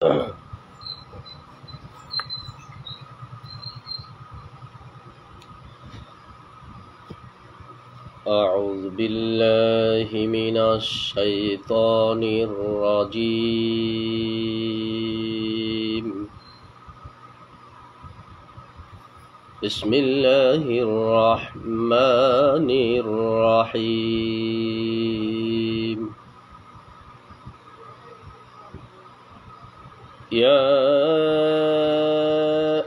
أعوذ بالله من الشيطان الرجيم. بسم الله الرحمن الرحيم. يا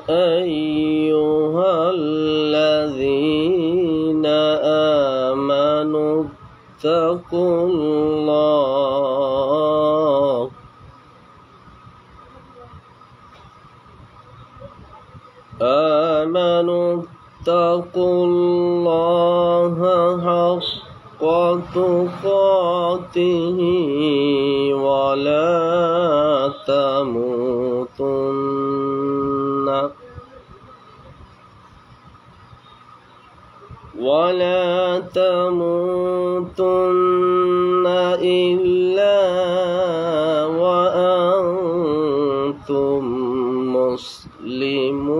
أيها الذين آمنوا اتقوا الله حق تقاته ولا تموتن إلا وأنتم مسلمون.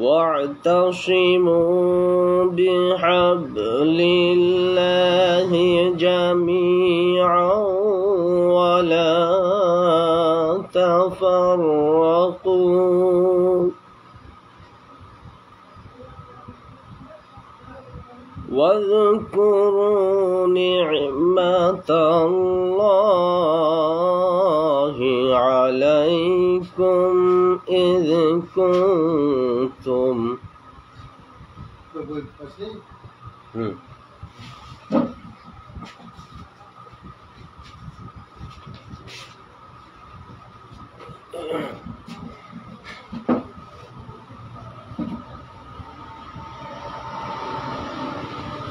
واعتصموا بحبل الله جميعا ولا تفرقوا واذكروا نعمة الله عليكم إذ كنتم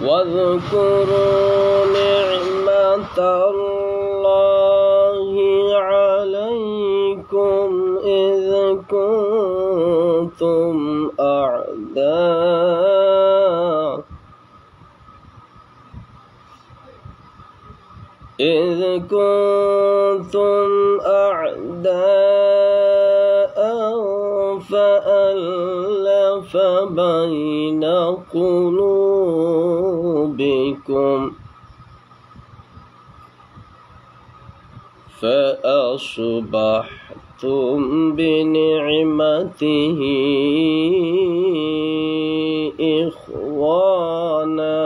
واذكروا نعمة الله عليكم إذ كنتم أعداء فألف بين قلوبكم فأصبحتم بنعمته إخوانا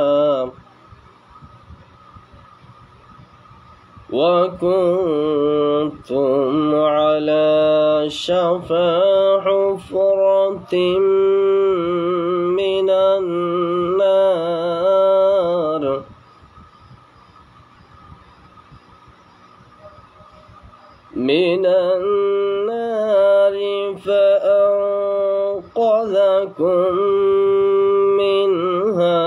وكنتم على شفا حفرة من النار فأنقذكم منها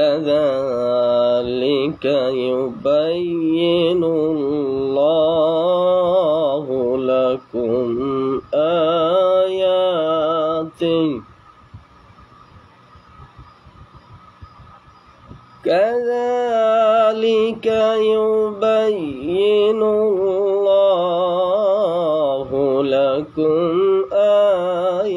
كذلك يبين الله لكم آياته كذلك يبين الله لكم آياته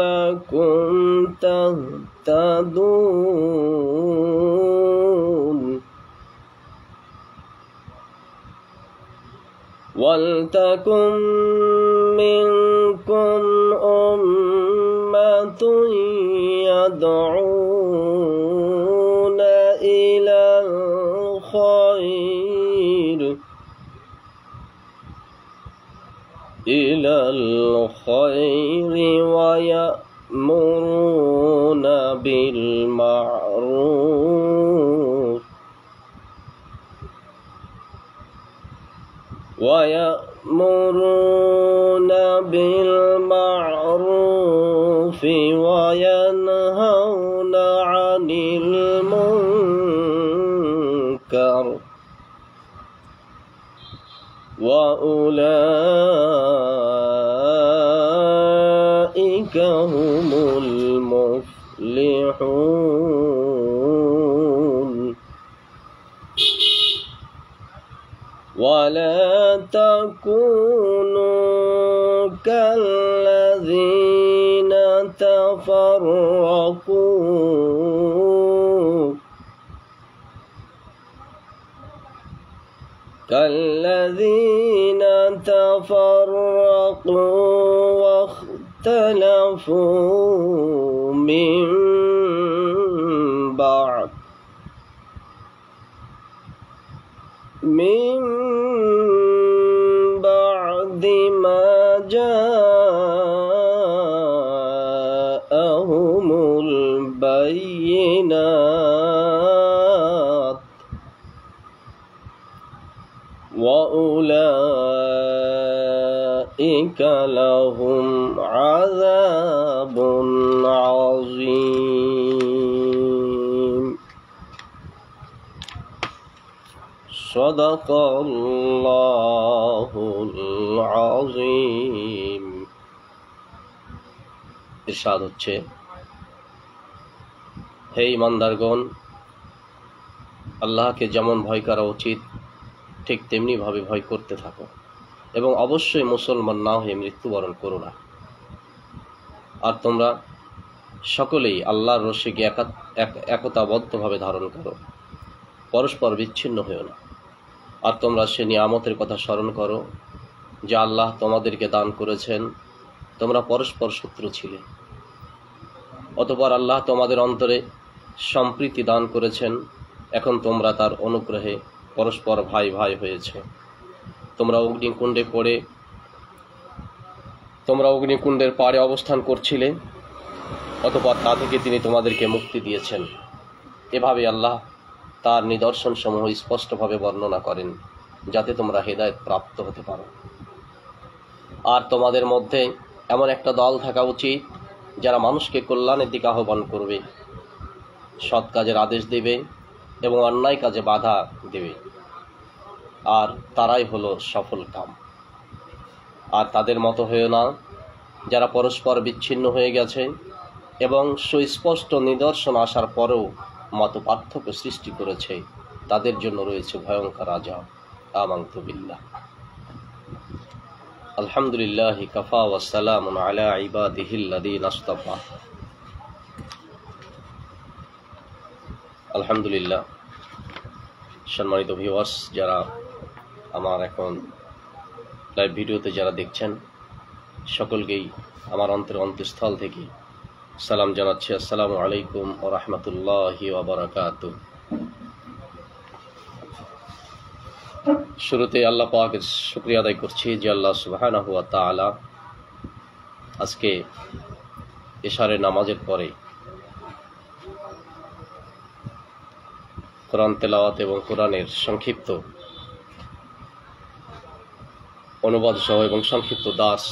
لعلكم تهتدون. ولتكن منكم أمة يدعون إلى الخير ويأمرون بالمعروف وينهون عن المنكر النار وأولئك هم المفلحون ولا تكونوا كالذين تفرقوا واختلفوا من بعد ما جاءهم البينات وأولئك لهم عذاب عظيم صدق الله العظيم ইরশাদ হচ্ছে, হে ঈমানদারগণ, আল্লাহকে যেমন ভয় করা উচিত ঠিক তেমনি ভাবে ভয় করতে থাকো এবং অবশ্যই মুসলমান না হয়ে মৃত্যুবরণ করো না। আর তোমরা সকলেই আল্লাহর রশিকে একতাবদ্ধভাবে ধারণ করো, পরস্পর বিচ্ছিন্ন হয়েও না। আর তোমরা সে নিয়ামতের কথা স্মরণ করো যা আল্লাহ তোমাদেরকে দান করেছেন। তোমরা পরস্পর শত্রু ছিলে, অতঃপর আল্লাহ তোমাদের অন্তরে সম্প্রীতি দান করেছেন। এখন তোমরা তার অনুগ্রহে পরস্পর ভাই ভাই হয়েছে। তোমরা অগ্নিকুণ্ডের পাড়ে অবস্থান করছিলে, অতঃপর তা থেকে তিনি তোমাদেরকে মুক্তি দিয়েছেন। এভাবে আল্লাহ তার নিদর্শন সমূহ স্পষ্টভাবে বর্ণনা করেন যাতে তোমরা হেদায়েত প্রাপ্ত হতে পারো। আর তোমাদের মধ্যে এমন একটা দল থাকা উচিত যারা মানুষকে কল্যাণের দিকে আহ্বান করবে, সৎ কাজের আদেশ দেবে এবং অন্যায় কাজে বাধা দেবে, আর তারাই হলো সফল কাম। আর তাদের মতো হয়েও না যারা পরস্পর বিচ্ছিন্ন হয়ে গেছে এবং সুস্পষ্ট নিদর্শন আসার পরেও মত পার্থক্য সৃষ্টি করেছে। তাদের জন্য রয়েছে ভয়ঙ্কর আযাব। আমানতু বিল্লাহ। আলহামদুলিল্লাহ কাফা ওয়া সালামুন আলা ইবাদিহিল্লাযীনা ইসতাফা। আলহামদুলিল্লাহ। সম্মানিত ভিউয়ার্স, যারা আমার এখন লাইভ ভিডিওতে যারা দেখছেন, সকলকেই আমার অন্তঃস্থল থেকে সালাম জানাচ্ছি। আসসালামু আলাইকুম ওয়া রাহমাতুল্লাহি ওয়া বারাকাতুহু। শুরুতে আল্লাহ পাকের শুকরিয়া আদায় করছি যে আল্লাহ সুবহানাহু ওয়া তাআলা আজকে ইশারের নামাজের পরে কোরআন তেলাওয়াত এবং কোরআনের সংক্ষিপ্ত অনুবাদ সহ এবং সংক্ষিপ্ত দাস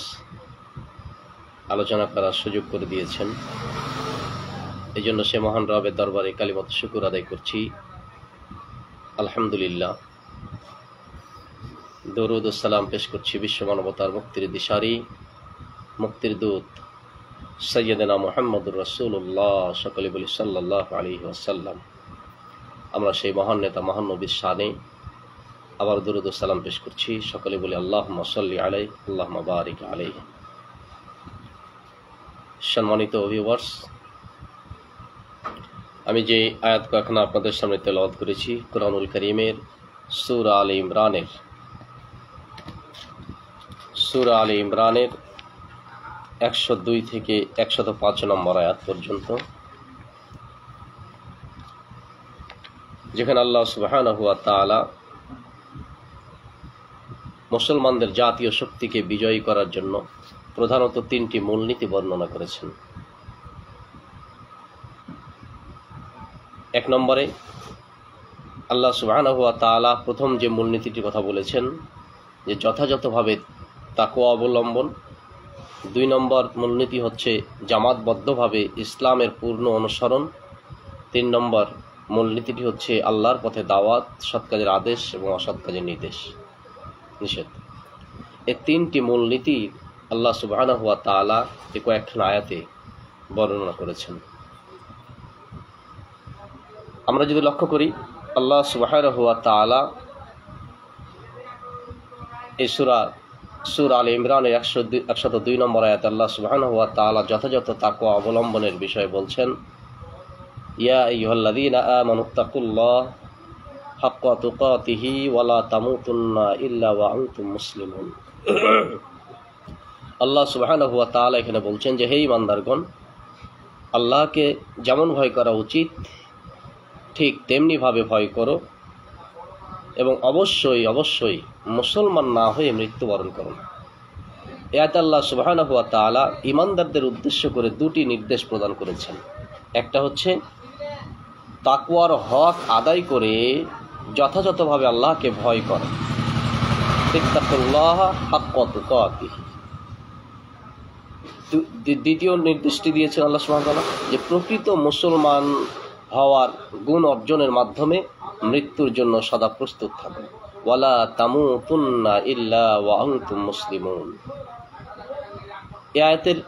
আলোচনা করার সুযোগ করে দিয়েছেন। এই জন্য সে মহান রবের দরবারে কালিমাত শুকর আদায় করছি। আলহামদুলিল্লাহ। দরুদ ও সালাম পেশ করছি বিশ্ব মানবতার মুক্তির দিশারি, মুক্তির দূত সৈয়দনা মুহাম্মদুর রাসূলুল্লাহ, সকলে বলি সাল্লাল্লাহু আলাইহি ওয়াসাল্লাম। আমরা সেই মহান নেতা মহান নবীর শানে আবার দরুদ ও সালাম পেশ করছি। সকলে বলি আল্লাহুম্মা সাল্লি আলাইহি আল্লাহুম্মা বারিক আলাইহি। সম্মানিত ভিউয়ার্স, আমি যে আয়াত কয়েকখানা আপনাদের সামনে তেলাওয়াত করেছি কোরআনুল কারীমের সূরা আলে ইমরানের 102 থেকে 105 নম্বর আয়াত পর্যন্ত, যেখানে আল্লাহ সুবহানাহু ওয়া তাআলা মুসলমানদের জাতীয় শক্তিকে বিজয়ী করার জন্য প্রধানত 3টি মূলনীতি বর্ণনা করেছেন। 1 নম্বরে আল্লাহ সুবহানাহু ওয়া তাআলা প্রথম যে মূলনীতিটির কথা বলেছেন যে যথাযথভাবে তাকওয়া অবলম্বন। 2 নম্বর মূলনীতি হচ্ছে জামাতবদ্ধভাবে ইসলামের পূর্ণ অনুসরণ। 3 নম্বর মূলনীতিটি হচ্ছে আল্লাহর পথে দাওয়াত, সৎ কাজের আদেশ এবং অসৎ কাজের নিষেধ। এই তিনটি মূলনীতি আল্লাহ সুবহানাহু ওয়া তাআলা এই কয়েকখানা আয়াতে বর্ণনা করেছেন। আমরা যদি লক্ষ্য করি, আল্লাহ সুবহানাহু ওয়া তাআলা এই সূরা আলে ইমরানের 102 নম্বর আয়াত আল্লাহ সুবহানাহু ওয়া তাআলা যথাযথ তাকওয়া অবলম্বনের বিষয়ে বলছেন, ইয়া আইয়ুহাল্লাযীনা আমানুত্তাকুল্লাহ হাক্কা তুকাতিহি ওয়া লা তামুতুন্না ইল্লা ওয়া আনতুম মুসলিমুন। আল্লাহ সুবহানাহু ওয়া তাআলা এখানে বলছেন যে, হে ঈমানদারগণ, আল্লাহকে যেমন ভয় করা উচিত ঠিক তেমনিভাবে ভয় করো এবং অবশ্যই মুসলমান না হয়ে মৃত্যুবরণ করো। এতে আল্লাহ সুবহানাহু ওয়া তাআলা ঈমানদারদের উদ্দেশ্য করে দুটি নির্দেশ প্রদান করেছেন। একটা হচ্ছে তাকওয়ার হক আদায় করে যথাযথভাবে আল্লাহকে ভয় করা, ইত্তাকুল্লাহ হাক্কা তুকাতিহি। দ্বিতীয় নির্দেশটি দিয়েছেন আল্লাহ সুবহানাহু ওয়া তাআলা যে প্রকৃত মুসলমান হওয়ার গুণ অর্জনের মাধ্যমে মৃত্যুর জন্য সদা প্রস্তুত থাকবে। ওয়ালা তামুতুন্না ইল্লা ওয়া আনতুম মুসলিমুন। এই আয়াতের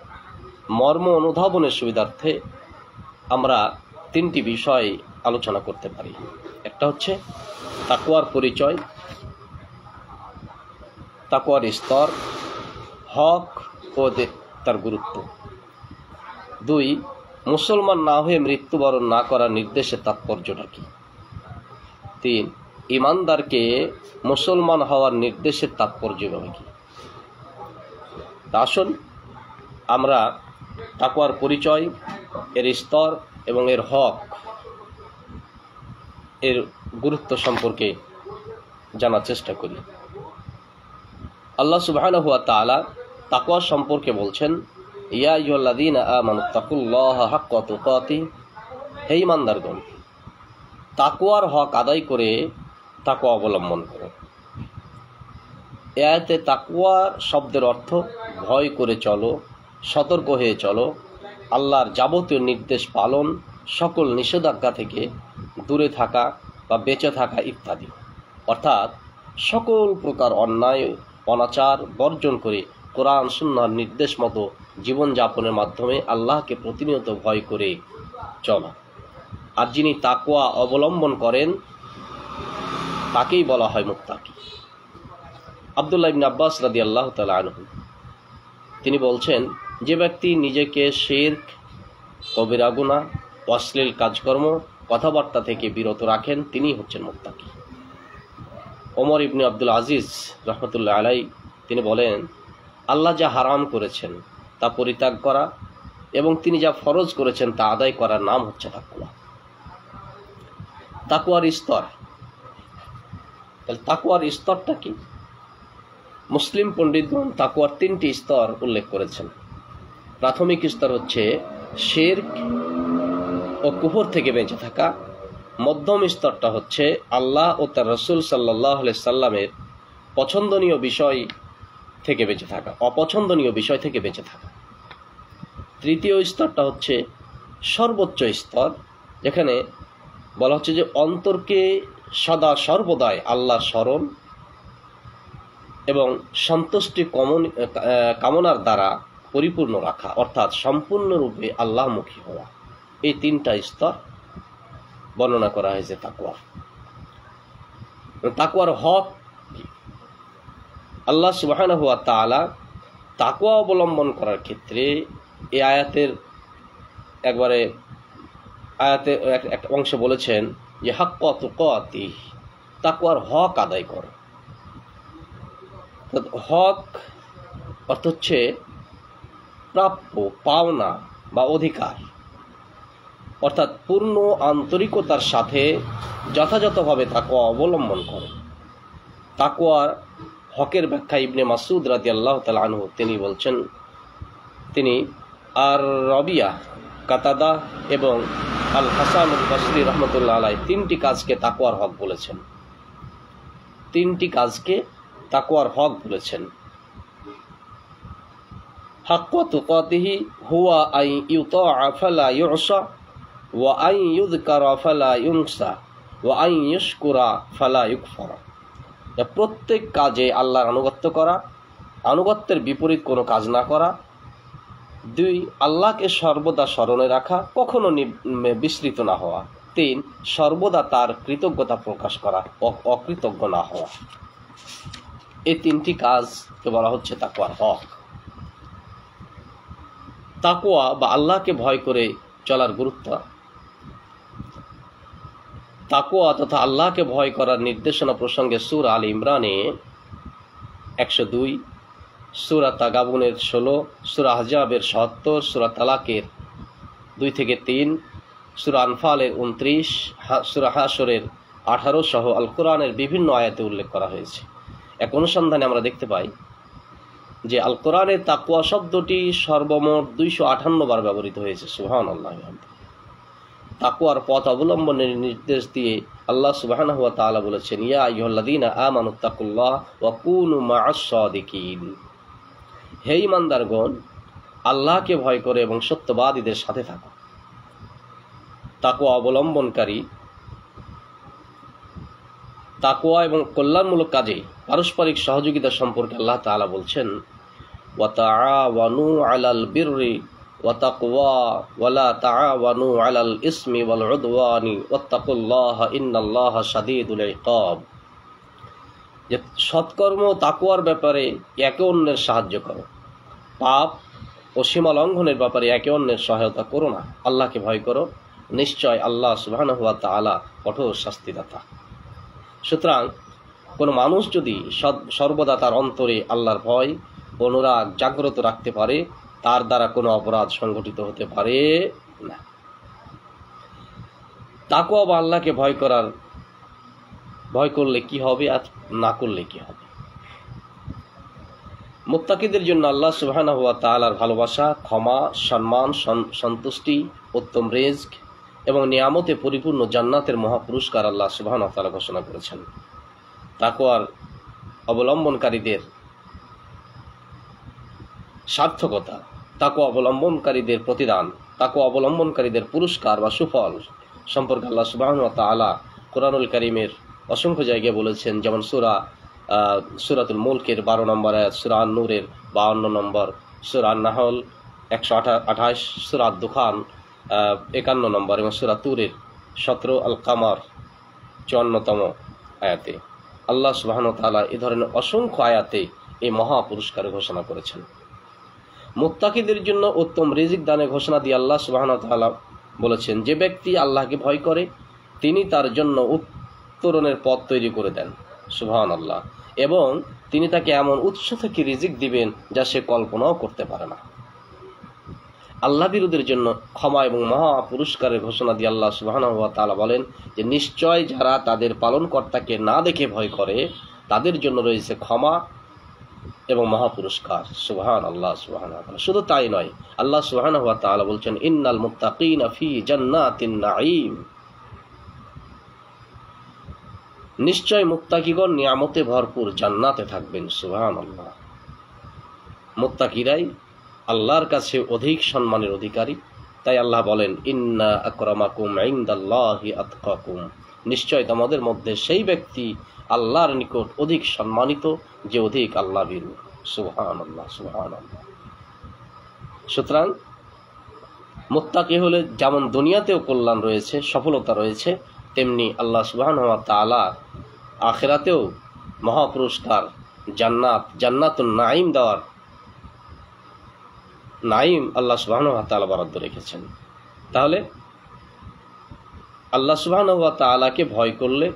মর্ম অনুধাবনের সুবিধার্থে আমরা তিনটি বিষয় আলোচনা করতে পারি। একটা হচ্ছে তাকওয়ার পরিচয়, তাকওয়ার স্তর, হক ও তার গুরুত্ব। 2, মুসলমান না হয়ে মৃত্যুবরণ না করার নির্দেশের তাৎপর্যটা কি। 3, ঈমানদারকে মুসলমান হওয়ার নির্দেশের তাৎপর্য কি। আসুন আমরা তাকওয়ার পরিচয়, এর স্তর এবং এর হক, এর গুরুত্ব সম্পর্কে জানার চেষ্টা করি। আল্লাহ সুবহানাহু ওয়া তাআলা তাকওয়া সম্পর্কে বলছেন, ইয়া আইয়ুহাল্লাযীনা আমানুত্তাকুল্লাহা হাক্কা তুকাতিহি, হে ঈমানদারগণ, তাকওয়ার হক আদায় করে তাকওয়া অবলম্বন করো। এই আয়াতে তাকওয়া শব্দের অর্থ ভয় করে চলো, সতর্ক হয়ে চলো, আল্লাহর যাবতীয় নির্দেশ পালন, সকল নিষেধাজ্ঞা থেকে দূরে থাকা বা বেঁচে থাকা ইত্যাদি। অর্থাৎ সকল প্রকার অন্যায় অনাচার বর্জন করে কোরআন সুন্নাহর নির্দেশ মতো জীবনযাপনের মাধ্যমে আল্লাহকে প্রতিনিয়ত ভয় করে চলা। আর যিনি তাকওয়া অবলম্বন করেন তাকেই বলা হয় মুত্তাকি। আব্দুল্লাহ ইবনে আব্বাস রাদিয়াল্লাহু তাআলা আনহু তিনি বলছেন, যে ব্যক্তি নিজেকে শিরক, কবিরা গুনাহ, অশ্লীল কাজকর্ম, কথাবার্তা থেকে বিরত রাখেন তিনি হচ্ছেন মুত্তাকি। ওমর ইবনে আব্দুল আজিজ রাহমাতুল্লাহ আলাইহি তিনি বলেন, আল্লাহ যা হারাম করেছেন তা পরিত্যাগ করা এবং তিনি যা ফরজ করেছেন তা আদায় করার নাম হচ্ছে তাকওয়া। তাকওয়ার স্তর, তাকওয়ার স্তরটা কি? মুসলিম পণ্ডিতগণ তাকওয়ার 3টি স্তর উল্লেখ করেছেন। প্রাথমিক স্তর হচ্ছে শিরক ও কুফর থেকে বেঁচে থাকা। মধ্যম স্তরটা হচ্ছে আল্লাহ ও তার রাসূল সাল্লাল্লাহু আলাইহি সাল্লামের পছন্দনীয় বিষয় থেকে বেঁচে থাকা, অপছন্দনীয় বিষয় থেকে বেঁচে থাকা। তৃতীয় স্তরটা হচ্ছে সর্বোচ্চ স্তর, যেখানে বলা হচ্ছে যে অন্তরকে সদা সর্বদাই আল্লাহর স্মরণ এবং সন্তুষ্টি কামনার দ্বারা পরিপূর্ণ রাখা, অর্থাৎ সম্পূর্ণরূপে আল্লাহমুখী হওয়া। এই 3টা স্তর বর্ণনা করা হয়েছে তাকওয়ার। তাকওয়ার হক আল্লাহ সুবহানাহু ওয়া তাআলা তাকওয়া অবলম্বন করার ক্ষেত্রে এই আয়াতের এক অংশ বলেছেন যে হাক্কা তুকাতিহি, তাকওয়ার হক আদায় করো। হক অর্থ হচ্ছে প্রাপ্য, পাওনা বা অধিকার, অর্থাৎ পূর্ণ আন্তরিকতার সাথে যথাযথভাবে তাকওয়া অবলম্বন করো। তাকওয়ার হকের ব্যাখ্যা ইবনে মাসউদ রাদিয়াল্লাহু তাআলা আনহু তিনি বলছেন, তিনি আর রবিয়া, কাতাদা এবং আল হাসান আল বসরি রহমতুল্লাহ আলাইহি 3টি কাজকে তাকওয়ার হক বলেছেন। 3টি কাজকে তাকওয়ার হক বলেছেন। হাক্কা তুকাতিহি হুয়া আই ইউতাআ ফালা ইউসা ওয়া আন ইউযকারা ফালা ইউনসা ওয়া আন ইশকুরা ফালা ইউকফার। প্রত্যেক কাজে আল্লাহর আনুগত্য করা, আনুগত্যের বিপরীত কোনো কাজ না করা। 2, আল্লাহকে সর্বদা স্মরণে রাখা, কখনো বিস্মৃত না হওয়া। 3, সর্বদা তার কৃতজ্ঞতা প্রকাশ করা, অকৃতজ্ঞ না হওয়া। এই 3টি কাজকে বলা হচ্ছে তাকওয়ার হক। তাকওয়া বা আল্লাহকে ভয় করে চলার গুরুত্ব। তাকওয়া তথা আল্লাহকে ভয় করার নির্দেশনা প্রসঙ্গে সূরা আল ইমরানে 102, সূরা তাগাবুনের 16, সূরা আহজাবের 77, সূরা তালাকের 2 থেকে 3, সূরা আনফালের 29, সূরা হাশরের 18 সহ আল কোরআনের বিভিন্ন আয়াতে উল্লেখ করা হয়েছে। এক অনুসন্ধানে আমরা দেখতে পাই যে আল কোরআনে তাকওয়া শব্দটি সর্বমোট 258 বার ব্যবহৃত হয়েছে। সুবহানাল্লাহ। তাকওয়ার পথ অবলম্বনের নির্দেশ দিয়ে আল্লাহ সুবহানাহু ওয়া তাআলা বলেছেন, ইয়া আইয়ুহাল্লাযীনা আমানুত্তাকুল্লাহ ওয়া কুনু মা'আস সাদিকিন। হে ঈমানদারগণ, আল্লাহকে ভয় করে এবং সত্যবাদীদের সাথে থাকো। তাকওয়া অবলম্বনকারী, তাকওয়া এবং কল্যাণমূলক কাজে পারস্পরিক সহযোগিতা সম্পর্কে আল্লাহ তাআলা বলছেন, ওয়া তাআওয়ানু আলাল বিররি ওয়া তাকওয়া ওয়া লা তাআওয়ানু আলাল ইসমি ওয়াল উদওয়ানি ওয়াত্তাকুল্লাহা ইন্নাল্লাহা শাদীদুল ইকাব। যে সৎকর্ম তাকওয়ার ব্যাপারে একে অন্যের সাহায্য করো, পাপ ও সীমা লঙ্ঘনের ব্যাপারে একে অন্যের সহায়তা করো না। আল্লাহকে ভয় করো, নিশ্চয় আল্লাহ সুবহানাহু ওয়া তাআলা কঠোর শাস্তিদাতা। সুতরাং কোনো মানুষ যদি সর্বদা তার অন্তরে আল্লাহর ভয় অনুরাগ জাগ্রত রাখতে পারে, তার দ্বারা কোনো অপরাধ সংঘটিত হতে পারে না। তাকওয়া বা আল্লাহকে ভয় করলে কি হবে আর না করলে কি হবে? মুত্তাকিদের জন্য আল্লাহ সুবহানাহু ওয়া তাআলার ভালোবাসা, ক্ষমা, সম্মান, সন্তুষ্টি, উত্তম রিজক এবং নিয়ামতে পরিপূর্ণ জান্নাতের মহাপুরস্কার আল্লাহ সুবহানাহু ওয়া তাআলা ঘোষণা করেছেন। তাকওয়ার অবলম্বনকারীদের সার্থকতা, তাকওয়া অবলম্বনকারীদের প্রতিদান, তাকওয়া অবলম্বনকারীদের পুরস্কার বা সুফল সম্পর্কে আল্লাহ সুবহানাহু ওয়া তাআলা কোরআনুল কারীমের অসংখ্য জায়গায় বলেছেন। যেমন সূরাতুল মুলকের 12 নম্বর আয়াত, সূরা আন-নূরের 52 নম্বর, সূরা আন-নাহল 128, সূরা আদ-দুখান 51 নম্বর এবং সূরা তুরের 17, আল কামার 54তম আয়াতে আল্লাহ সুবহানাহু ওয়া তাআলা এই ধরনের অসংখ্য আয়াতে এই মহা পুরস্কারের ঘোষণা করেছেন। মুত্তাকিদের জন্য উত্তম রিজিক দানের ঘোষণা দিয়ে আল্লাহ সুবহানাহু ওয়া তাআলা বলেছেন, যে ব্যক্তি আল্লাহকে ভয় করে তিনি তার জন্য উত্তরণের পথ তৈরি করে দেন। সুবহানাল্লাহ। এবং তিনি তাকে এমন উৎস থেকে রিজিক দিবেন যা সে কল্পনাও করতে পারে না। আল্লাহ বিরোধীর জন্য ক্ষমা এবং মহা পুরস্কারের ঘোষণা দিয়ে আল্লাহ সুবহানাহু ওয়া তাআলা বলেন যে নিশ্চয় যারা তাদের পালনকর্তাকে না দেখে ভয় করে তাদের জন্য রয়েছে ক্ষমা এবং মহা পুরস্কার। সুবহানাল্লাহ, সুবহানাল্লাহ। শুধু তাই নয়, আল্লাহ সুবহানাহু ওয়া তাআলা বলছেন, ইন্নাল মুত্তাকিনা ফি জান্নাতিন নাঈম। নিশ্চয় মুত্তাকিগণ নিয়ামতে ভরপুর জান্নাতে থাকবেন। সুবহানাল্লাহ। মুত্তাকিরাই আল্লাহর কাছে অধিক সম্মানের অধিকারী। তাই আল্লাহ বলেন, ইন্না আকরামাকুম ইনদাল্লাহি আতকাকুম। নিশ্চয় তোমাদের মধ্যে সেই ব্যক্তি আল্লাহর নিকট অধিক সম্মানিত যে অধিক আল্লাহ ভীরু। সুবহানাল্লাহ, সুবহানাল্লাহ। সুতরাং মুত্তাকি হলে যেমন দুনিয়াতেও কল্যাণ রয়েছে, সফলতা রয়েছে, তেমনি আল্লাহ সুবহানাহু ওয়া তাআলা আখিরাতেও মহাপুরস্কার জান্নাতুন নাঈম দেওয়ার নাঈম আল্লাহ সুবহানাহু ওয়া তাআলা বরাদ্দ রেখেছেন। তাহলে আল্লাহ সুবহানাহু ওয়া তাআলাকে ভয় করলে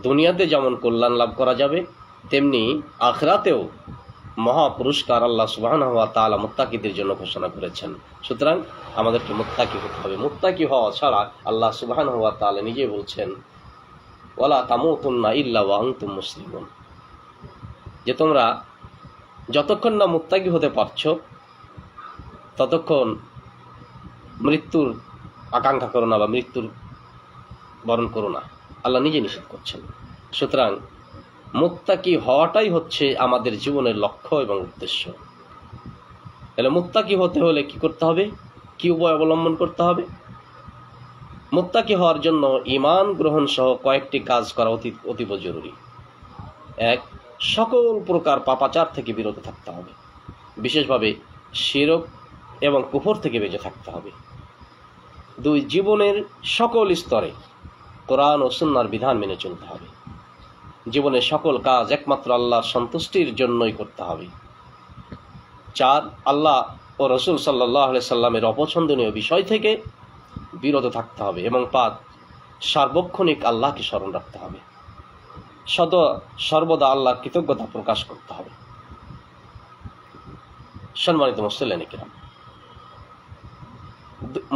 দুনিয়াতে যেমন কল্যাণ লাভ করা যাবে, তেমনি আখিরাতেও মহা পুরস্কার আল্লাহ সুবহানাহু ওয়া তাআলা মুত্তাকিদের জন্য ঘোষণা করেছেন। সুতরাং আমাদেরকে মুত্তাকি হতে হবে। মুত্তাকি হওয়া ছাড়া আল্লাহ সুবহানাহু ওয়া তাআলা নিজেই বলছেন, ওয়ালা তামুতুন্না ইল্লা ওয়া আনতুম মুসলিমুন, যে তোমরা যতক্ষণ না মুত্তাকি হতে পারছো ততক্ষণ মৃত্যুর আকাঙ্ক্ষা করো না বা মৃত্যুর বরণ করো না। আল্লাহ নিজে নিষেধ করছেন। সুতরাং মুত্তাকি হওয়াটাই হচ্ছে আমাদের জীবনের লক্ষ্য এবং উদ্দেশ্য। তাহলে মুত্তাকি হতে হলে কি করতে হবে? কি উপায় অবলম্বন করতে হবে? মুত্তাকি হওয়ার জন্য ঈমান গ্রহণ সহ কয়েকটি কাজ করা অতীব জরুরি। এক, সকল প্রকার পাপাচার থেকে বিরত থাকতে হবে, বিশেষভাবে শিরক এবং কুফর থেকে বেঁচে থাকতে হবে। দুই, জীবনের সকল স্তরে কোরআন ও সুন্নাহর বিধান মেনে চলতে হবে। জীবনের সকল কাজ একমাত্র আল্লাহর সন্তুষ্টির জন্যই করতে হবে। চার, আল্লাহ ও রসুল সাল্লাল্লাহু আলাইহি সাল্লামের অপছন্দনীয় বিষয় থেকে বিরত থাকতে হবে। এবং পাঁচ, সার্বক্ষণিক আল্লাহকে স্মরণ রাখতে হবে, সর্বদা আল্লাহর কৃতজ্ঞতা প্রকাশ করতে হবে। সম্মানিত মুসল্লিয়ানে কিরাম,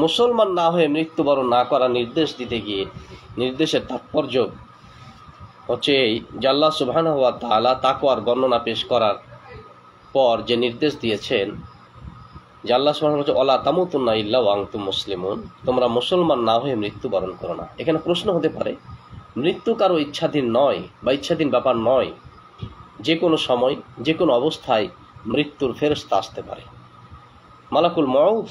মুসলমান না হয়ে মৃত্যুবরণ না করার নির্দেশ দিতে গিয়ে নির্দেশের তাৎপর্য হচ্ছে এই যে আল্লাহ সুবহানাহু ওয়া তাআলা তাকওয়ার বর্ণনা পেশ করার পর যে নির্দেশ দিয়েছেন যে আল্লাহ সুবহানাহু ওয়া তাআলা ওয়ালা তামুতুন্না ইল্লা ওয়া আনতুম মুসলিমুন, তোমরা মুসলমান না হয়ে মৃত্যুবরণ করো না। এখানে প্রশ্ন হতে পারে, মৃত্যু কারো ইচ্ছাধীন নয় বা ইচ্ছাধীন ব্যাপার নয়, যে কোনো সময় যে কোনো অবস্থায় মৃত্যুর ফেরেশতা আসতে পারে, মালাকুল মউত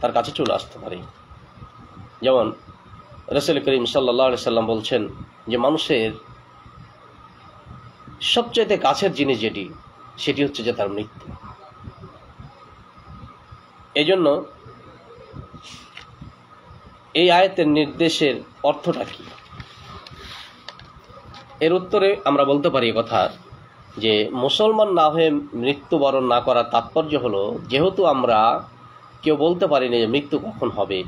তার কাছে চলে আসতে পারে। যেমন রাসূল করিম সাল্লাল্লাহু আলাইহি সাল্লাম বলছেন যে মানুষের সবচেয়ে কাছের জিনিস সেটি হচ্ছে যে তার মৃত্যু। এই জন্য এই আয়াতের নির্দেশের অর্থটা কি? এর উত্তরে আমরা বলতে পারি কথা যে মুসলমান না হয়ে মৃত্যুবরণ না করার তাৎপর্য হলো, যেহেতু আমরা কেউ বলতে পারিনি যে মৃত্যু কখন হবে,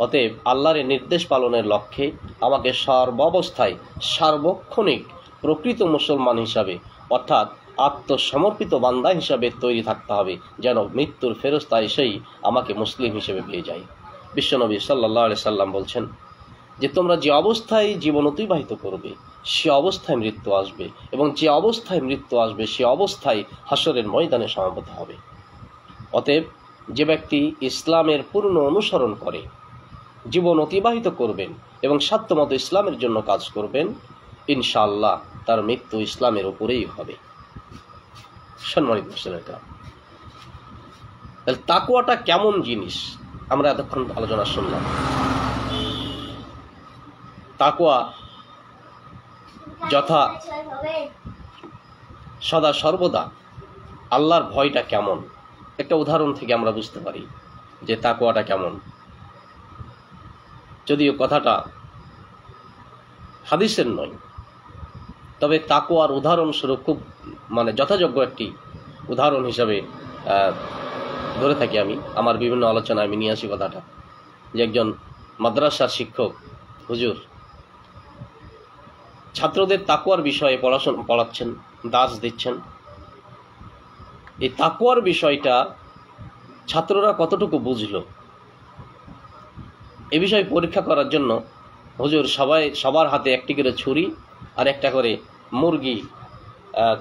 অতএব আল্লাহর নির্দেশ পালনের লক্ষ্যে আমাকে সর্বাবস্থায় সার্বক্ষণিক প্রকৃত মুসলমান হিসাবে অর্থাৎ আত্মসমর্পিত বান্দা হিসাবে তৈরি থাকতে হবে, যেন মৃত্যুর ফেরেশতা এসেই আমাকে মুসলিম হিসেবে পেয়ে যায়। বিশ্বনবী সাল্লাল্লাহু আলাইহি সাল্লাম বলছেন যে তোমরা যে অবস্থায় জীবন অতিবাহিত করবে সে অবস্থায় মৃত্যু আসবে, এবং যে অবস্থায় মৃত্যু আসবে সে অবস্থায় হাসরের ময়দানে সমাবেত হবে। অতএব যে ব্যক্তি ইসলামের পূর্ণ অনুসরণ করে জীবন অতিবাহিত করবেন এবং সাধ্যমতো ইসলামের জন্য কাজ করবেন, ইনশাআল্লাহ তার মৃত্যু ইসলামের উপরেই হবে। সম্মানিত মুসলিমরা, তাহলে তাকওয়াটা কেমন জিনিস আমরা এতক্ষণ আলোচনা শুনলাম। তাকওয়া যথা সদা সর্বদা আল্লাহর ভয়টা কেমন, একটা উদাহরণ থেকে আমরা বুঝতে পারি যে তাকওয়াটা কেমন। যদিও কথাটা হাদিসের নয়, তবে তাকওয়ার উদাহরণস্বরূপ খুব যথাযোগ্য একটি উদাহরণ হিসাবে ধরে থাকি আমি। আমার বিভিন্ন আলোচনায় আমি নিয়ে আসি কথাটা যে একজন মাদ্রাসার শিক্ষক হুজুর ছাত্রদের তাকওয়ার বিষয়ে পড়াচ্ছেন, দাস দিচ্ছেন। এই তাকওয়ার বিষয়টা ছাত্ররা কতটুকু বুঝলো এ বিষয়ে পরীক্ষা করার জন্য হুজুর সবার হাতে একটি করে ছুরি আর একটা করে মুরগি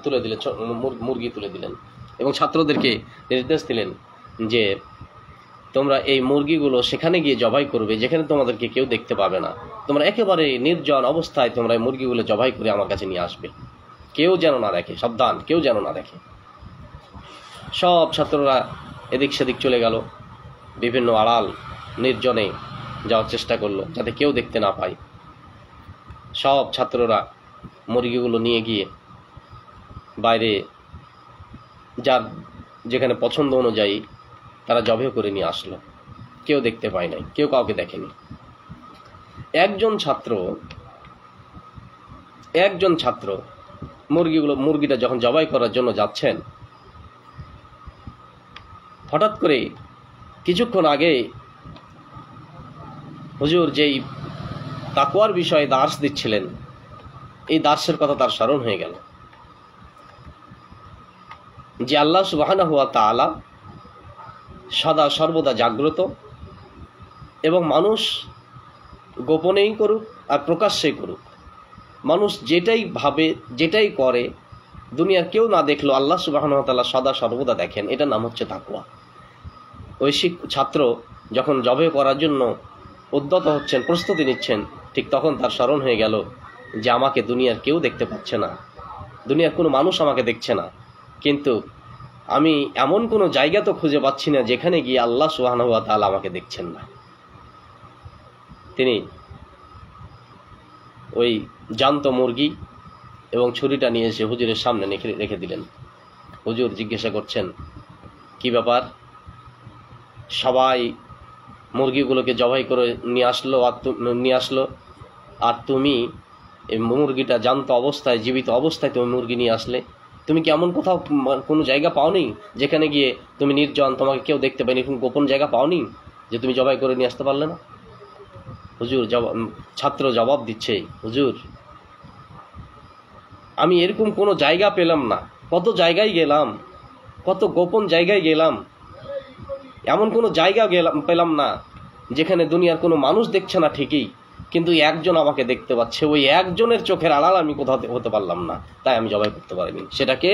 তুলে দিলেন এবং ছাত্রদেরকে নির্দেশ দিলেন যে তোমরা এই মুরগিগুলো সেখানে গিয়ে জবাই করবে যেখানে তোমাদেরকে কেউ দেখতে পাবে না। তোমরা একেবারে নির্জন অবস্থায় তোমরা এই মুরগিগুলো জবাই করে আমার কাছে নিয়ে আসবে, কেউ যেন না দেখে, সাবধান, কেউ যেন না দেখে। সব ছাত্ররা এদিক সেদিক চলে গেল, বিভিন্ন আড়াল নির্জনে যাওয়ার চেষ্টা করলো যাতে কেউ দেখতে না পায়। সব ছাত্ররা মুরগিগুলো নিয়ে গিয়ে বাইরে যার যেখানে পছন্দ অনুযায়ী তারা জবাই করে নিয়ে আসলো, কেউ দেখতে পায় নাই, কেউ কাউকে দেখেনি। একজন ছাত্র মুরগিটা যখন জবাই করার জন্য যাচ্ছেন, হঠাৎ করে কিছুক্ষণ আগে হুজুর যেই তাকওয়ার বিষয়ে দার্স দিচ্ছিলেন, এই দার্সের কথা তার স্মরণ হয়ে গেল যে আল্লাহ সুবহানাহু ওয়া তাআলা সদা সর্বদা জাগ্রত, এবং মানুষ গোপনেই করুক আর প্রকাশ্যেই করুক, মানুষ যেটাই ভাবে যেটাই করে দুনিয়ার কেউ না দেখলো আল্লাহ সুবহানাহু ওয়া তাআলা সদা সর্বদা দেখেন। এটার নাম হচ্ছে তাকওয়া। ওই ছাত্র যখন জবাই করার জন্য উদ্যত হচ্ছেন, প্রস্তুতি নিচ্ছেন, ঠিক তখন তার স্মরণ হয়ে গেল যে আমাকে দুনিয়ার কেউ দেখতে পাচ্ছে না, দুনিয়ার কোনো মানুষ আমাকে দেখছে না, কিন্তু আমি এমন কোনো জায়গা তো খুঁজে পাচ্ছি না যেখানে গিয়ে আল্লাহ সুবহানাহু ওয়া তাআলা আমাকে দেখছেন না। তিনি ওই জ্যান্ত মুরগি এবং ছুরিটা নিয়ে এসে হুজুরের সামনে রেখে দিলেন। হুজুর জিজ্ঞাসা করছেন, কি ব্যাপার? সবাই মুরগিগুলোকে জবাই করে নিয়ে আসলো আর তুমি এই মুরগিটা জ্যান্ত অবস্থায়, জীবিত অবস্থায় তুমি মুরগি নিয়ে আসলে। তুমি কি এমন কোথাও কোনো জায়গা পাওনি যেখানে গিয়ে তুমি নির্জন, তোমাকে কেউ দেখতে পায়নি, এরকম গোপন জায়গা পাওনি যে তুমি জবাই করে নিয়ে আসতে পারলে না? হুজুর ছাত্র জবাব দিচ্ছে, হুজুর আমি এরকম কোনো জায়গা পেলাম না। কত জায়গায় গেলাম, কত গোপন জায়গায় গেলাম, এমন কোনো জায়গা পেলাম না যেখানে দুনিয়ার কোনো মানুষ দেখছে না ঠিকই, কিন্তু একজন আমাকে দেখতে পাচ্ছে। ওই একজনের চোখের আড়াল আমি কোথাও হতে পারলাম না, তাই আমি জবাই করতে পারিনি। সেটাকে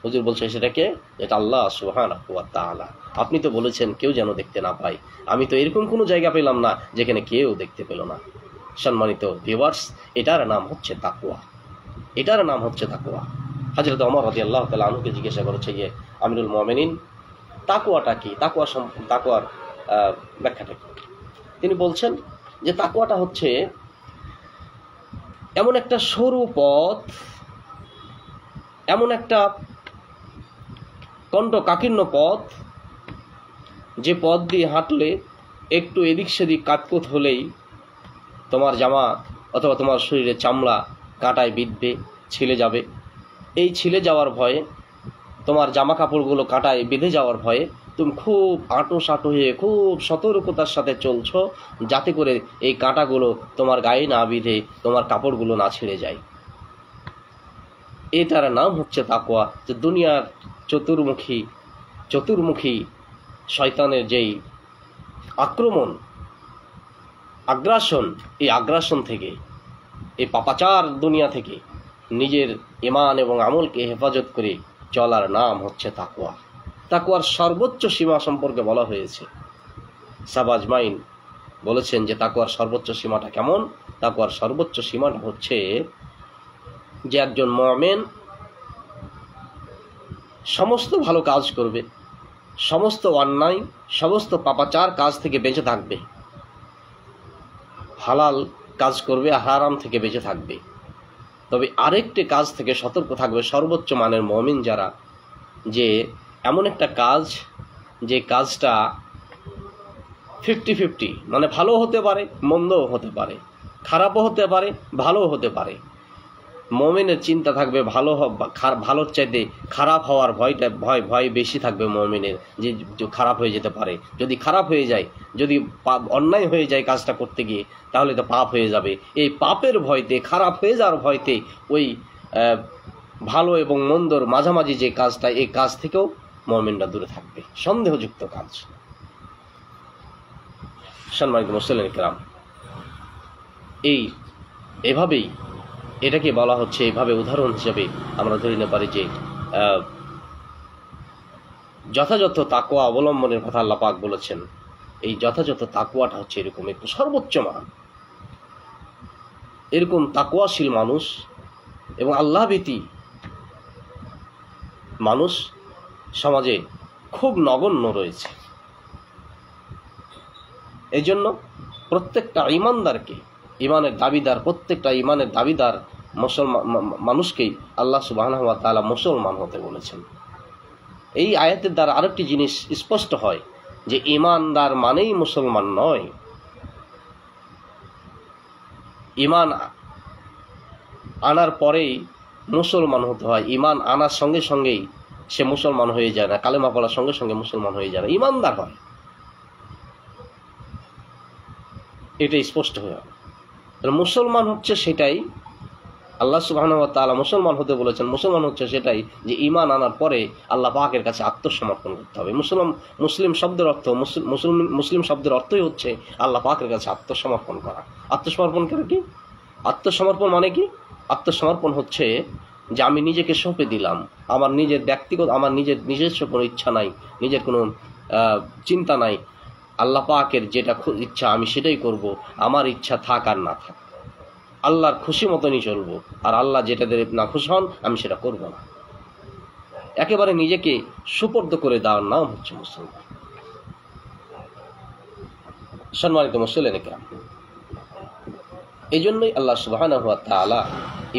হুজুর বলছে, সেটাকে এটা আল্লাহ সুবহানাহু ওয়া তাআলা। আপনি তো বলেছেন কেউ যেন দেখতে না পায়। আমি তো এরকম কোনো জায়গা পেলাম না যেখানে কেউ দেখতে পেল না। সম্মানিত ভিউয়ার্স, এটার নাম হচ্ছে তাকওয়া। এটার নাম হচ্ছে তাকওয়া। হযরত ওমর রাদিয়াল্লাহু তাআলা আনহুকে জিজ্ঞাসা করেছে যে, আমিরুল মুমিনিন, তাকওয়াটা কি? তাকওয়ার ব্যাখ্যাটা কি? তিনি বলছেন যে তাকওয়াটা হচ্ছে এমন একটা সরু পথ, এমন একটা কণ্টকাকীর্ণ পথ, যে পথ দিয়ে হাঁটলে একটু এদিক সেদিক কাটকুট হলেই তোমার জামা অথবা তোমার শরীরে চামড়া কাঁটায় বিঁধবে, ছিলে যাবে। এই ছিলে যাওয়ার ভয়ে, তোমার জামা কাপড়গুলো কাঁটায় বেঁধে যাওয়ার ভয়ে তুমি খুব আঁটো হয়ে খুব সতর্কতার সাথে চলছো, যাতে করে এই কাঁটাগুলো তোমার গায়ে না বিঁধে তোমার কাপড়গুলো না ছিঁড়ে যায়। এটার নাম হচ্ছে তাকওয়া। যে দুনিয়ার চতুর্মুখী শয়তানের যেই আগ্রাসন, এই আগ্রাসন থেকে, এই পাপাচার দুনিয়া থেকে নিজের ঈমান এবং আমলকে হেফাজত করে চলার নাম হচ্ছে তাকওয়া। তাকওয়ার সর্বোচ্চ সীমা সম্পর্কে বলা হয়েছে। সাবাজ মাইন বলেছেন যে তাকওয়ার সর্বোচ্চ সীমাটা কেমন? তাকওয়ার সর্বোচ্চ সীমাটা হচ্ছে যে একজন মুমিন সমস্ত ভালো কাজ করবে, সমস্ত অন্যায়, সমস্ত পাপাচার কাজ থেকে বেঁচে থাকবে, হালাল কাজ করবে, হারাম থেকে বেঁচে থাকবে। তবে আরেকটি কাজ থেকে সতর্ক থাকবে সর্বোচ্চ মানের মুমিন যারা, যে এমন একটা কাজ, যে কাজটা 50-50, মানে ভালো হতে পারে, মন্দও হতে পারে, খারাপও হতে পারে, ভালোও হতে পারে। মুমিনের চিন্তা থাকবে ভালোর চাইতে খারাপ হওয়ার ভয় বেশি থাকবে মুমিনের, যে খারাপ হয়ে যেতে পারে। যদি খারাপ হয়ে যায়, যদি অন্যায় হয়ে যায় কাজটা করতে গিয়ে, তাহলে তো পাপ হয়ে যাবে। এই পাপের ভয়তে, খারাপ হয়ে যাওয়ার ভয়তে ওই ভালো এবং মন্দর মাঝামাঝি যে কাজটা, এই কাজ থেকেও মুমিনরা দূরে থাকবে, সন্দেহযুক্ত কাজ। সম্মানিত মুসলিম কিরাম, এভাবেই এটাকে বলা হচ্ছে, এভাবে উদাহরণ হিসেবে আমরা ধরে নিতে পারি যে যথাযথ তাকওয়া অবলম্বনের কথা আল্লাহ পাক বলেছেন। এই যথাযথ তাকওয়াটা হচ্ছে এরকম একটু সর্বোচ্চ মান। এরকম তাকওয়াশীল মানুষ এবং আল্লাহভীতি মানুষ সমাজে খুব নগণ্য রয়েছে। এই জন্য প্রত্যেকটা ইমানদারকে, প্রত্যেকটা ইমানের দাবিদার মানুষকেই আল্লাহ সুবহানাহু ওয়া তাআলা মুসলমান হতে বলেছেন। এই আয়াতের দ্বারা আরেকটি জিনিস স্পষ্ট হয় যে ইমানদার মানেই মুসলমান নয়। ইমান আনার পরেই মুসলমান হতে হয়। ইমান আনার সঙ্গে সঙ্গেই সে মুসলমান হয়ে যায় না, কালেমা পড়ার সঙ্গে সঙ্গে মুসলমান হয়ে যায় না, ইমানদার হয়। এটা স্পষ্ট হয়ে গেল। মুসলমান হচ্ছে সেটাই, আল্লাহ সুবহানাহু ওয়া তাআলা মুসলমান হতে বলেছেন। মুসলমান হচ্ছে সেটাই যে ঈমান আনার পরে আল্লাহ পাকের কাছে আত্মসমর্পণ করতে হবে। মুসলিম শব্দের অর্থ, মুসলিম শব্দের অর্থই হচ্ছে আল্লাহ পাকের কাছে আত্মসমর্পণ করা। আত্মসমর্পণ করে কি? আত্মসমর্পণ মানে কি? আত্মসমর্পণ হচ্ছে যে আমি নিজেকে সঁপে দিলাম। আমার নিজের আমার নিজস্ব কোনো ইচ্ছা নাই, নিজের কোনো চিন্তা নাই। আল্লাহ পাকের যেটা ইচ্ছা আমি সেটাই করব। আমার ইচ্ছা থাক আর না থাক, আল্লাহর খুশি মতনই চলবো। আর আল্লাহ যেটা না খুশি হন আমি সেটা করব না। একেবারে নিজেকে সুপর্দ করে দেওয়ার নাম হচ্ছে মুসলমান। সম্মানিত মুসলিম কিরাম, এই জন্যই আল্লাহ সুবহানাহু ওয়া তাআলা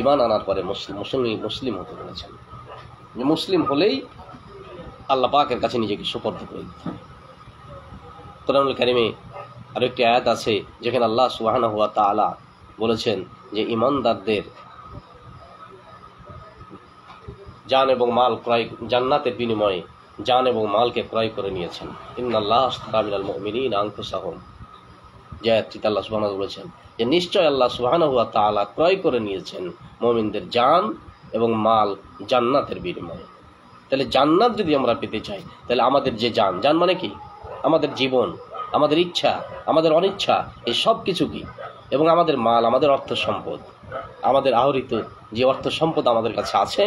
ঈমান আনার পরে মুসলিম হতে বলেছেন। যে মুসলিম হলেই আল্লাহ পাকের কাছে নিজেকে সুপর্দ করে দিতে হবে। কোরআনুল কারীমে আরেকটি আয়াত আছে যেখানে আল্লাহ সুবহানাহু ওয়া তাআলা বলেছেন যে ঈমানদারদের জান এবং মাল ক্রয়, জান্নাতের বিনিময়ে জান এবং মালকে ক্রয় করে নিয়েছেন। ইন্নাল্লাহ আশতারা মিনাল মুমিনিনা আনফুসাহুম, যে আয়াতটিতে আল্লাহ সুবহানাহু ওয়া তাআলা বলেছেন যে নিশ্চয় আল্লাহ সুবহানাহু ওয়া তাআলা ক্রয় করে নিয়েছেন মুমিনদের জান এবং মাল জান্নাতের বিনিময়ে। তাহলে জান্নাত যদি আমরা পেতে চাই, তাহলে আমাদের যে জান মানে কি? আমাদের জীবন, আমাদের ইচ্ছা, আমাদের অনিচ্ছা, এই সব কিছু কি, এবং আমাদের মাল, আমাদের অর্থ সম্পদ, আমাদের আহরিত যে অর্থ সম্পদ আমাদের কাছে আছে,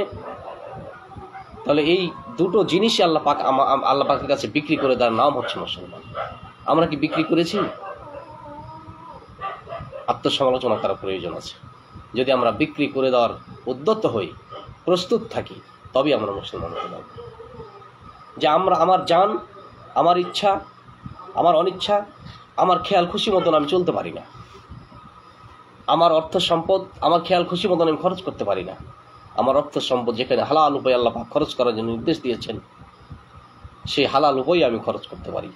তাহলে এই দুটো জিনিসই আল্লাহ পাকের কাছে বিক্রি করে দেওয়ার নাম হচ্ছে মুসলমান। আমরা কি বিক্রি করেছি? আত্মসমালোচনা করার প্রয়োজন আছে। যদি আমরা বিক্রি করে দেওয়ার উদ্যত হই, প্রস্তুত থাকি, তবেই আমরা মুসলমান হতে পারব। যে আমার জান, আমার ইচ্ছা, আমার অনিচ্ছা, আমার খেয়াল খুশি মতন আমি চলতে পারি না। আমার অর্থ সম্পদ আমার খেয়াল খুশি মতন আমি খরচ করতে পারি না। আমার অর্থ সম্পদ যেখানে হালাল উপায়ে আল্লাহ পাক খরচ করার জন্য নির্দেশ দিয়েছেন, সেই হালাল উপায়ে আমি খরচ করতে পারি।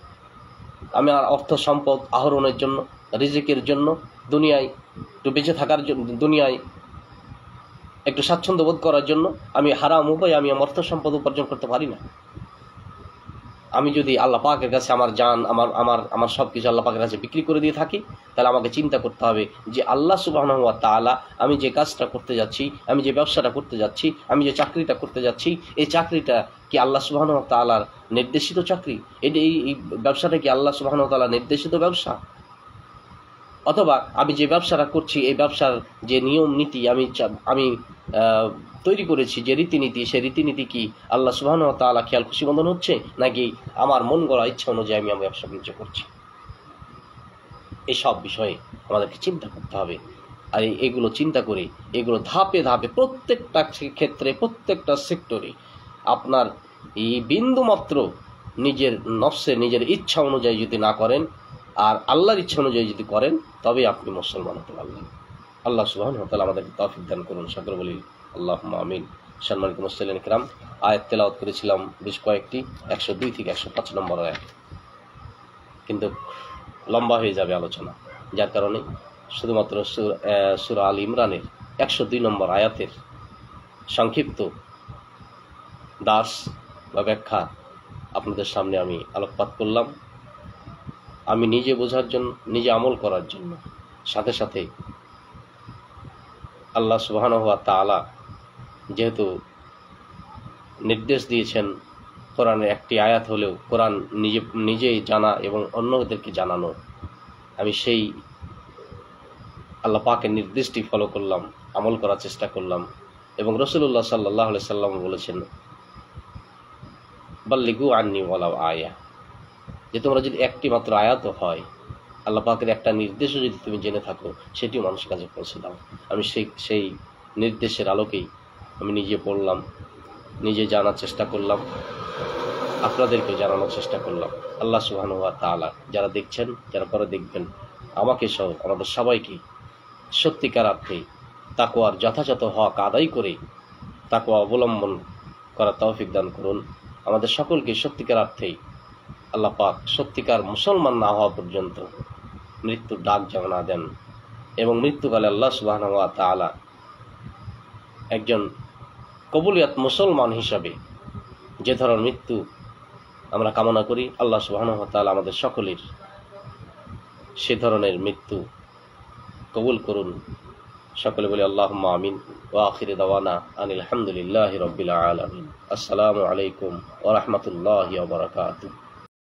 আমি আর অর্থ সম্পদ আহরণের জন্য, রিজিকের জন্য, দুনিয়ায় একটু বেঁচে থাকার জন্য, দুনিয়ায় একটু স্বাচ্ছন্দ্য বোধ করার জন্য আমি হারাম উপায়ে আমি আমার অর্থ সম্পদ উপার্জন করতে পারি না। আমি যদি আল্লাহ পাকের কাছে আমার জান, আমার সব কিছু আল্লাহ পাকের কাছে বিক্রি করে দিয়ে থাকি, তাহলে আমাকে চিন্তা করতে হবে যে আল্লাহ সুবহানাহু ওয়া তাআলা আমি যে কাজটা করতে যাচ্ছি, আমি যে ব্যবসাটা করতে যাচ্ছি, আমি যে চাকরিটা করতে যাচ্ছি, এই চাকরিটা কি আল্লাহ সুবহানাহু ওয়া তাআলার নির্দেশিত চাকরি? এই ব্যবসাটা কি আল্লাহ সুবহানাহু ওয়া তাআলার নির্দেশিত ব্যবসা? অথবা আমি যে ব্যবসাটা করছি, এই ব্যবসার যে নিয়ম নীতি আমি তৈরি করেছি, যে রীতিনীতি, সেই রীতিনীতি কি আল্লাহ সুবহানাহু ওয়া তাআলা খেয়াল খুশি মতন হচ্ছে, নাকি আমার মন গড়া ইচ্ছা অনুযায়ী আমি ব্যবসা বাণিজ্য করছি? এই সব বিষয়ে আমাদেরকে চিন্তা করতে হবে। আর এগুলো চিন্তা করে এগুলো ধাপে ধাপে প্রত্যেকটা ক্ষেত্রে, প্রত্যেকটা সেক্টরে আপনার এই বিন্দুমাত্র নিজের নফসে, নিজের ইচ্ছা অনুযায়ী যদি না করেন, আর আল্লাহর ইচ্ছা অনুযায়ী যদি করেন, তবে আপনি মুসলমান হতে পারবেন। আল্লাহ সুবহানাহু ওয়া তাআলা আমাদেরকে তৌফিক দান করুন। সকলে বলি আল্লাহুম্মা আমিন। সম্মানিত মুসলিম কিরাম, আয়াত তেলাওয়াত করেছিলাম বেশ কয়েকটি, 102 থেকে 105 নম্বর আয়াত, কিন্তু লম্বা হয়ে যাবে আলোচনা, যার কারণে শুধুমাত্র সূরা আল ইমরানের 102 নম্বর আয়াতের সংক্ষিপ্ত দাস বা ব্যাখ্যা আপনাদের সামনে আমি আলোকপাত করলাম। আমি নিজে বোঝার জন্য, নিজে আমল করার জন্য, সাথে সাথে আল্লাহ সুবহানাহু ওয়া তাআলা যেহেতু নির্দেশ দিয়েছেন, কোরআনের একটি আয়াত হলেও কোরআন নিজেই জানা এবং অন্যদেরকে জানানো, আমি সেই আল্লাহ পাকের নির্দেশটি ফলো করলাম, আমল করার চেষ্টা করলাম। এবং রাসূলুল্লাহ সাল্লাল্লাহু আলাইহি সাল্লাম বলেছেন, বাল্লিগু আন্নি ওয়ালাউ আয়া, যে তোমরা যদি একটি মাত্র আয়াতও হয়, আল্লাহ পাকের একটা নির্দেশও যদি তুমি জেনে থাকো, সেটিও মানুষের কাছে পৌঁছে দাও। আমি সেই নির্দেশের আলোকেই আমি নিজে পড়লাম, নিজে জানার চেষ্টা করলাম, আপনাদেরকে জানানোর চেষ্টা করলাম। আল্লাহ সুবহানাহু ওয়া তাআলা যারা দেখছেন, যারা পরে দেখবেন, আমাকে সহ আমাদের সবাইকে সত্যিকার অর্থে তাকওয়ার যথাযথ হক আদায় করে তাকওয়া অবলম্বন করার তৌফিক দান করুন। আমাদের সকলকে সত্যিকার অর্থেই আল্লাহ পাক সত্যিকার মুসলমান না হওয়া পর্যন্ত মৃত্যুর ডাক যেন না দেন, এবং মৃত্যুকালে আল্লাহ সুবহানাহু ওয়া তাআলা একজন কবুলিয়াত মুসলমান হিসাবে যে ধরনের মৃত্যু আমরা কামনা করি, আল্লাহ সুবহানাহু ওয়া তাআলা আমাদের সকলের সে ধরনের মৃত্যু কবুল করুন। সকলে বলি আল্লাহুম্মা আমিন। ওয়া আখিরু দাওয়ানা আনিল হামদুলিল্লাহি রাব্বিল আলামিন। আসসালামু আলাইকুম ওয়া রাহমাতুল্লাহি ওয়া বারাকাতুহু।